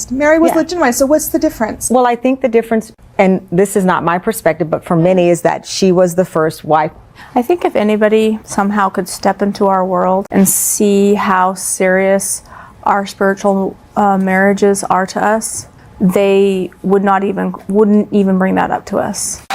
Meri was legitimized, so what's the difference? Well, I think the difference, and this is not my perspective, but for many, is that she was the first wife. I think if anybody somehow could step into our world and see how serious our spiritual marriages are to us, they wouldn't even bring that up to us.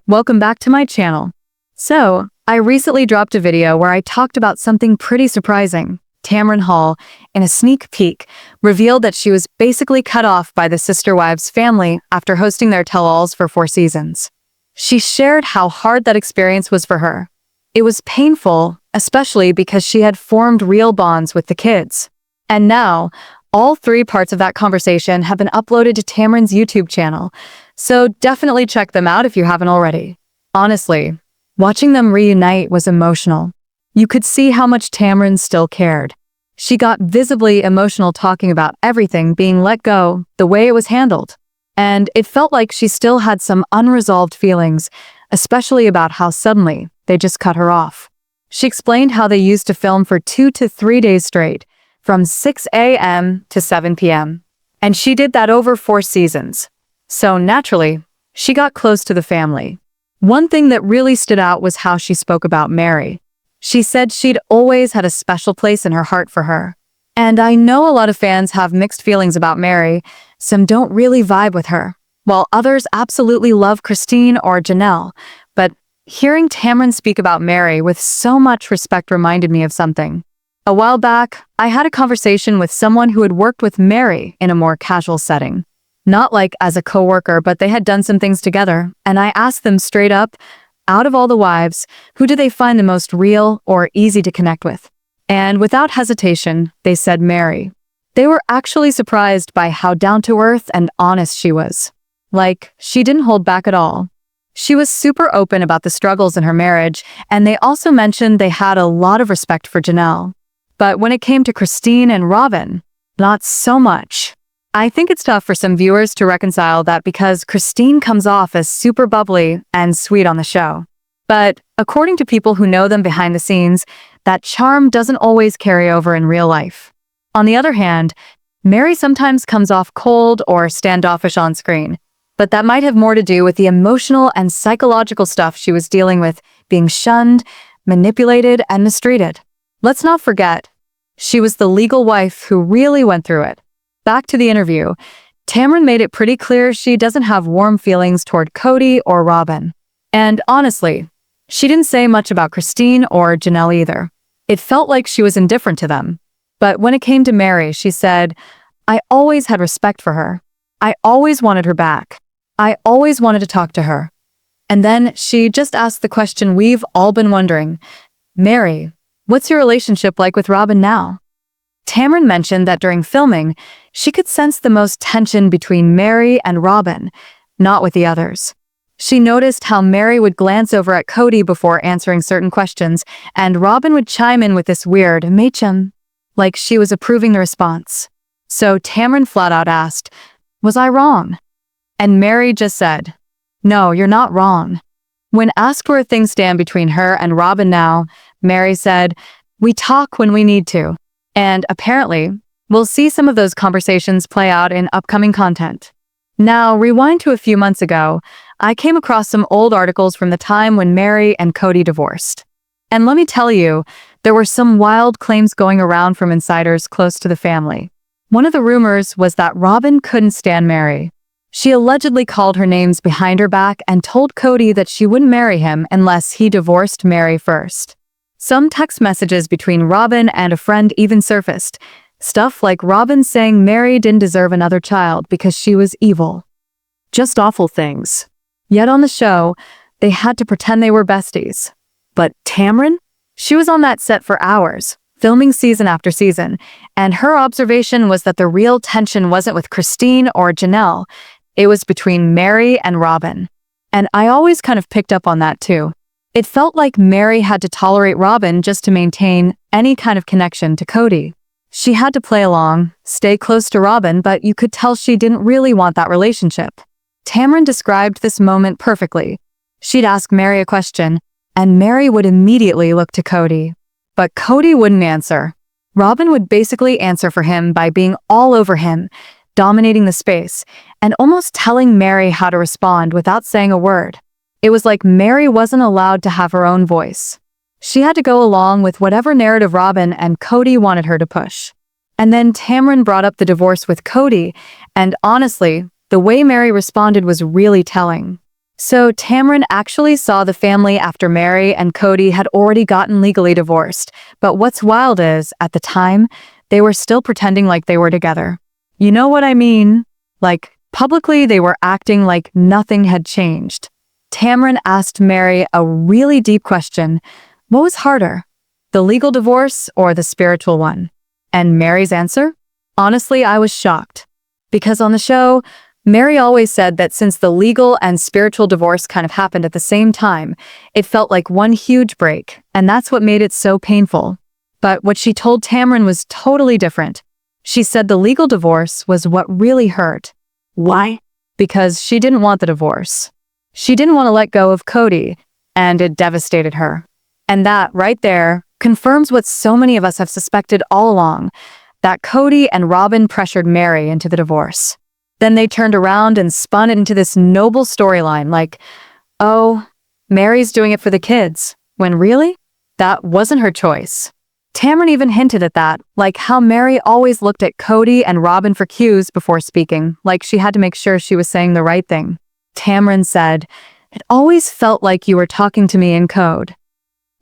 Welcome back to my channel. So, I recently dropped a video where I talked about something pretty surprising. Tamron Hall, in a sneak peek, revealed that she was basically cut off by the Sister Wives family after hosting their tell-alls for 4 seasons. She shared how hard that experience was for her. It was painful, especially because she had formed real bonds with the kids. And now, all 3 parts of that conversation have been uploaded to Tamron's YouTube channel, so definitely check them out if you haven't already. Honestly, watching them reunite was emotional. You could see how much Tamron still cared. She got visibly emotional talking about everything being let go, the way it was handled. And it felt like she still had some unresolved feelings, especially about how suddenly they just cut her off. She explained how they used to film for 2 to 3 days straight, from 6 a.m. to 7 p.m. And she did that over 4 seasons. So naturally, she got close to the family. One thing that really stood out was how she spoke about Meri. She said she'd always had a special place in her heart for her. And I know a lot of fans have mixed feelings about Meri. Some don't really vibe with her, while others absolutely love Christine or Janelle. But hearing Tamron speak about Meri with so much respect reminded me of something. A while back, I had a conversation with someone who had worked with Meri in a more casual setting. Not like as a coworker, but they had done some things together, and I asked them straight up, out of all the wives, who do they find the most real or easy to connect with? And without hesitation, they said Meri. They were actually surprised by how down-to-earth and honest she was. Like, she didn't hold back at all. She was super open about the struggles in her marriage, and they also mentioned they had a lot of respect for Janelle. But when it came to Kody and Robyn, not so much. I think it's tough for some viewers to reconcile that because Kody comes off as super bubbly and sweet on the show. But according to people who know them behind the scenes, that charm doesn't always carry over in real life. On the other hand, Meri sometimes comes off cold or standoffish on screen, but that might have more to do with the emotional and psychological stuff she was dealing with, being shunned, manipulated, and mistreated. Let's not forget, she was the legal wife who really went through it. Back to the interview, Tamron made it pretty clear she doesn't have warm feelings toward Kody or Robyn. And honestly, she didn't say much about Kody or Janelle either. It felt like she was indifferent to them. But when it came to Meri, she said, "I always had respect for her. I always wanted her back. I always wanted to talk to her." And then she just asked the question we've all been wondering, "Meri, what's your relationship like with Robyn now?" Tamron mentioned that during filming, she could sense the most tension between Meri and Robyn, not with the others. She noticed how Meri would glance over at Kody before answering certain questions, and Robyn would chime in with this weird "Machem," like she was approving the response. So Tamron flat out asked, "Was I wrong?" And Meri just said, "No, you're not wrong." When asked where things stand between her and Robyn now, Meri said, "We talk when we need to." And apparently, we'll see some of those conversations play out in upcoming content. Now, rewind to a few months ago, I came across some old articles from the time when Meri and Kody divorced. And let me tell you, there were some wild claims going around from insiders close to the family. One of the rumors was that Robyn couldn't stand Meri. She allegedly called her names behind her back and told Kody that she wouldn't marry him unless he divorced Meri first. Some text messages between Robyn and a friend even surfaced. Stuff like Robyn saying Meri didn't deserve another child because she was evil. Just awful things. Yet on the show, they had to pretend they were besties. But Tamron? She was on that set for hours, filming season after season, and her observation was that the real tension wasn't with Kody or Janelle. It was between Meri and Robyn. And I always kind of picked up on that too. It felt like Meri had to tolerate Robyn just to maintain any kind of connection to Kody. She had to play along, stay close to Robyn, but you could tell she didn't really want that relationship. Tamron described this moment perfectly. She'd ask Meri a question, and Meri would immediately look to Kody. But Kody wouldn't answer. Robyn would basically answer for him by being all over him, dominating the space, and almost telling Meri how to respond without saying a word. It was like Meri wasn't allowed to have her own voice. She had to go along with whatever narrative Robyn and Kody wanted her to push. And then Tamron brought up the divorce with Kody, and honestly, the way Meri responded was really telling. So Tamron actually saw the family after Meri and Kody had already gotten legally divorced, but what's wild is, at the time, they were still pretending like they were together. You know what I mean? Like, publicly they were acting like nothing had changed. Tamron asked Meri a really deep question. What was harder, the legal divorce or the spiritual one? And Meri's answer? Honestly, I was shocked. Because on the show, Meri always said that since the legal and spiritual divorce kind of happened at the same time, it felt like one huge break, and that's what made it so painful. But what she told Tamron was totally different. She said the legal divorce was what really hurt. Why? Because she didn't want the divorce. She didn't want to let go of Kody, and it devastated her. And that, right there, confirms what so many of us have suspected all along, that Kody and Robyn pressured Meri into the divorce. Then they turned around and spun it into this noble storyline like, oh, Meri's doing it for the kids, when really, that wasn't her choice. Tamron even hinted at that, like how Meri always looked at Kody and Robyn for cues before speaking, like she had to make sure she was saying the right thing. Tamron said, "It always felt like you were talking to me in code."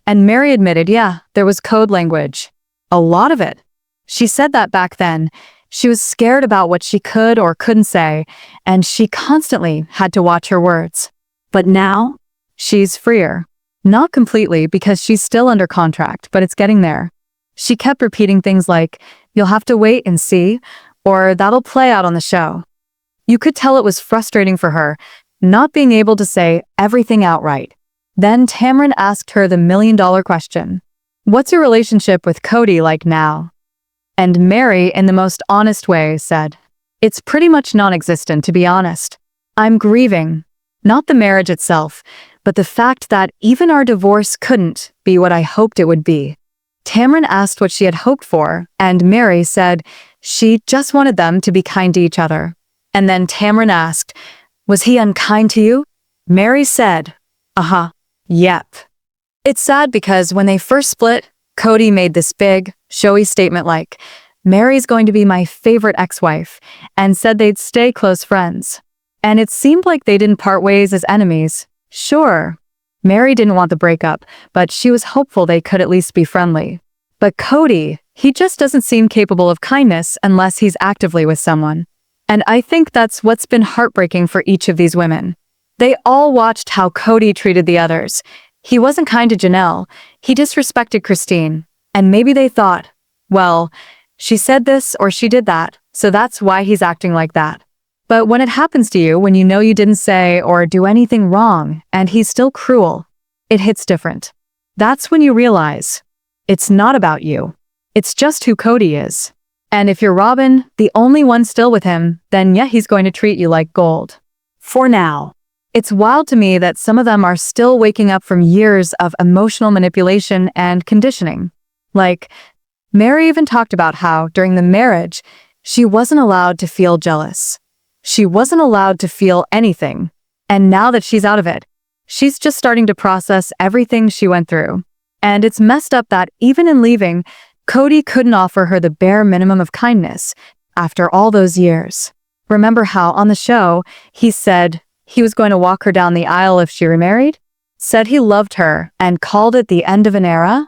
And Meri admitted, yeah, there was code language. A lot of it. She said that back then. She was scared about what she could or couldn't say, and she constantly had to watch her words. But now, she's freer. Not completely, because she's still under contract, but it's getting there. She kept repeating things like, "You'll have to wait and see," or "That'll play out on the show." You could tell it was frustrating for her, not being able to say everything outright. Then Tamron asked her the million-dollar question. What's your relationship with Kody like now? And Meri, in the most honest way, said, "It's pretty much non-existent, to be honest. I'm grieving. Not the marriage itself, but the fact that even our divorce couldn't be what I hoped it would be." Tamron asked what she had hoped for, and Meri said she just wanted them to be kind to each other. And then Tamron asked, "Was he unkind to you?" Meri said, "Yep." It's sad because when they first split, Kody made this big, showy statement like, "Meri's going to be my favorite ex-wife," and said they'd stay close friends. And it seemed like they didn't part ways as enemies. Sure, Meri didn't want the breakup, but she was hopeful they could at least be friendly. But Kody, he just doesn't seem capable of kindness unless he's actively with someone. And I think that's what's been heartbreaking for each of these women. They all watched how Kody treated the others. He wasn't kind to Janelle, he disrespected Christine, and maybe they thought, well, she said this or she did that, so that's why he's acting like that. But when it happens to you, when you know you didn't say or do anything wrong, and he's still cruel, it hits different. That's when you realize, it's not about you. It's just who Kody is. And if you're Robyn, the only one still with him, then yeah, he's going to treat you like gold. For now. It's wild to me that some of them are still waking up from years of emotional manipulation and conditioning. Like, Meri even talked about how, during the marriage, she wasn't allowed to feel jealous. She wasn't allowed to feel anything. And now that she's out of it, she's just starting to process everything she went through. And it's messed up that even in leaving, Kody couldn't offer her the bare minimum of kindness after all those years. Remember how on the show, he said he was going to walk her down the aisle if she remarried? Said he loved her and called it the end of an era?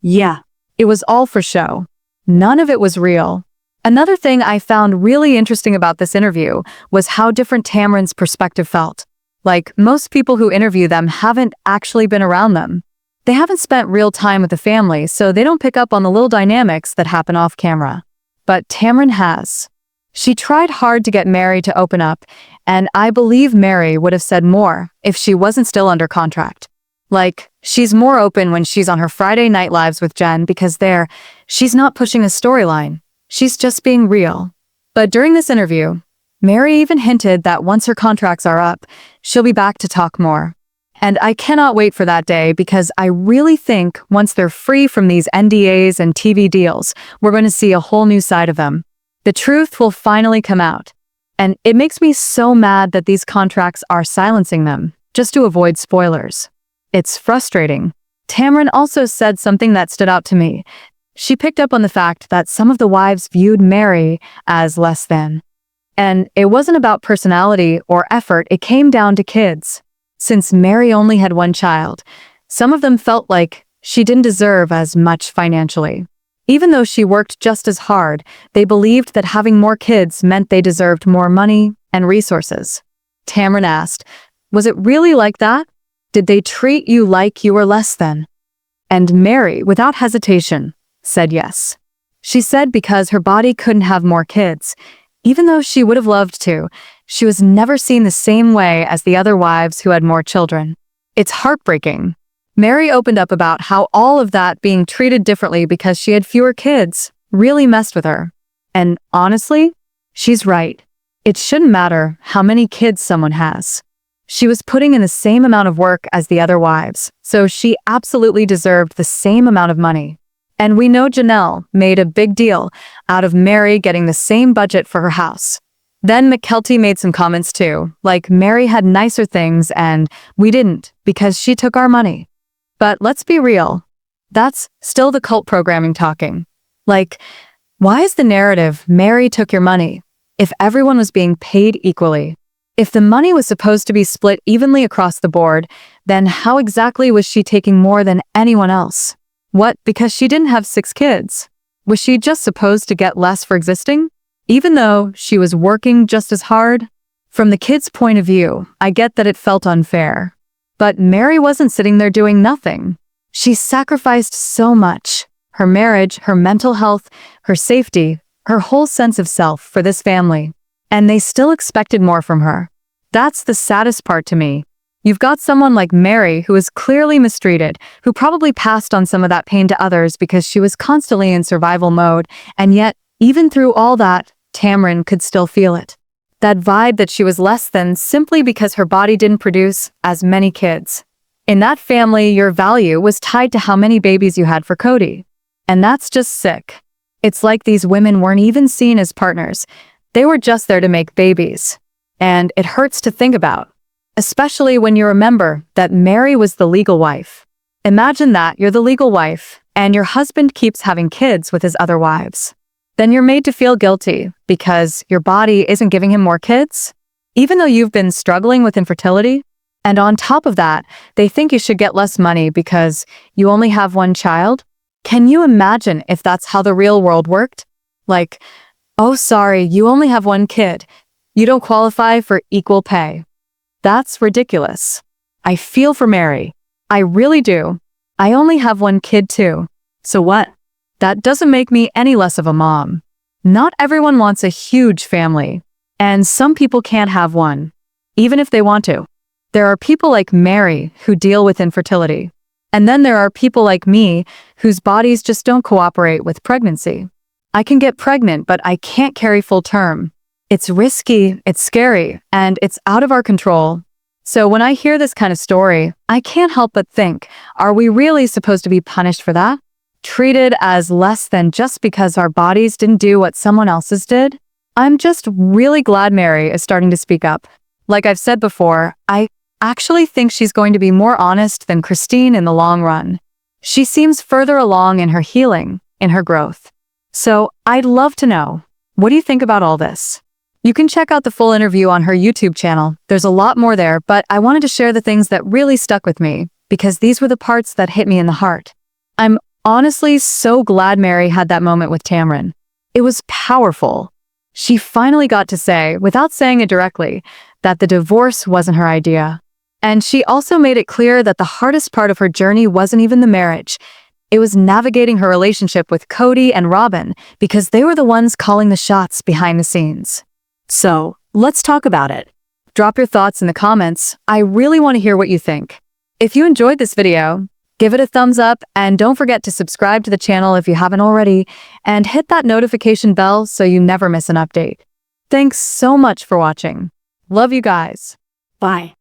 Yeah, it was all for show. None of it was real. Another thing I found really interesting about this interview was how different Tamron's perspective felt. Like, most people who interview them haven't actually been around them. They haven't spent real time with the family, so they don't pick up on the little dynamics that happen off camera. But Tamron has. She tried hard to get Meri to open up, and I believe Meri would have said more if she wasn't still under contract. Like, she's more open when she's on her Friday night lives with Jen because there, she's not pushing a storyline. She's just being real. But during this interview, Meri even hinted that once her contracts are up, she'll be back to talk more. And I cannot wait for that day because I really think once they're free from these NDAs and TV deals, we're going to see a whole new side of them. The truth will finally come out. And it makes me so mad that these contracts are silencing them, just to avoid spoilers. It's frustrating. Tamron also said something that stood out to me. She picked up on the fact that some of the wives viewed Meri as less than. And it wasn't about personality or effort, it came down to kids. Since Meri only had one child, some of them felt like she didn't deserve as much financially. Even though she worked just as hard, they believed that having more kids meant they deserved more money and resources. Tamron asked, "Was it really like that? Did they treat you like you were less than?" And Meri, without hesitation, said yes. She said because her body couldn't have more kids, even though she would have loved to, she was never seen the same way as the other wives who had more children. It's heartbreaking. Meri opened up about how all of that being treated differently because she had fewer kids really messed with her. And honestly, she's right. It shouldn't matter how many kids someone has. She was putting in the same amount of work as the other wives, so she absolutely deserved the same amount of money. And we know Janelle made a big deal out of Meri getting the same budget for her house. Then McKelty made some comments too, like Meri had nicer things and we didn't because she took our money. But let's be real, that's still the cult programming talking. Like, why is the narrative Meri took your money if everyone was being paid equally? If the money was supposed to be split evenly across the board, then how exactly was she taking more than anyone else? What, because she didn't have 6 kids? Was she just supposed to get less for existing? Even though she was working just as hard? From the kids' point of view, I get that it felt unfair. But Meri wasn't sitting there doing nothing. She sacrificed so much. Her marriage, her mental health, her safety, her whole sense of self for this family. And they still expected more from her. That's the saddest part to me. You've got someone like Meri who is clearly mistreated, who probably passed on some of that pain to others because she was constantly in survival mode, and yet, even through all that, Tamron could still feel it. That vibe that she was less than simply because her body didn't produce as many kids. In that family, your value was tied to how many babies you had for Kody. And that's just sick. It's like these women weren't even seen as partners. They were just there to make babies. And it hurts to think about. Especially when you remember that Meri was the legal wife. Imagine that you're the legal wife, and your husband keeps having kids with his other wives. Then you're made to feel guilty because your body isn't giving him more kids, even though you've been struggling with infertility. And on top of that, they think you should get less money because you only have one child. Can you imagine if that's how the real world worked? Like, oh sorry, you only have one kid. You don't qualify for equal pay. That's ridiculous. I feel for Meri. I really do. I only have one kid too. So what? That doesn't make me any less of a mom. Not everyone wants a huge family, and some people can't have one, even if they want to. There are people like Meri who deal with infertility. And then there are people like me whose bodies just don't cooperate with pregnancy. I can get pregnant, but I can't carry full term. It's risky, it's scary, and it's out of our control. So when I hear this kind of story, I can't help but think, are we really supposed to be punished for that? Treated as less than just because our bodies didn't do what someone else's did? I'm just really glad Meri is starting to speak up. Like I've said before, I actually think she's going to be more honest than Christine in the long run. She seems further along in her healing, in her growth. So I'd love to know, what do you think about all this? You can check out the full interview on her YouTube channel. There's a lot more there, but I wanted to share the things that really stuck with me, because these were the parts that hit me in the heart. I'm honestly so glad Meri had that moment with Tamron. It was powerful. She finally got to say, without saying it directly, that the divorce wasn't her idea. And she also made it clear that the hardest part of her journey wasn't even the marriage. It was navigating her relationship with Kody and Robyn, because they were the ones calling the shots behind the scenes. So, let's talk about it. Drop your thoughts in the comments. I really want to hear what you think. If you enjoyed this video, give it a thumbs up, and don't forget to subscribe to the channel if you haven't already, and hit that notification bell so you never miss an update. Thanks so much for watching. Love you guys. Bye.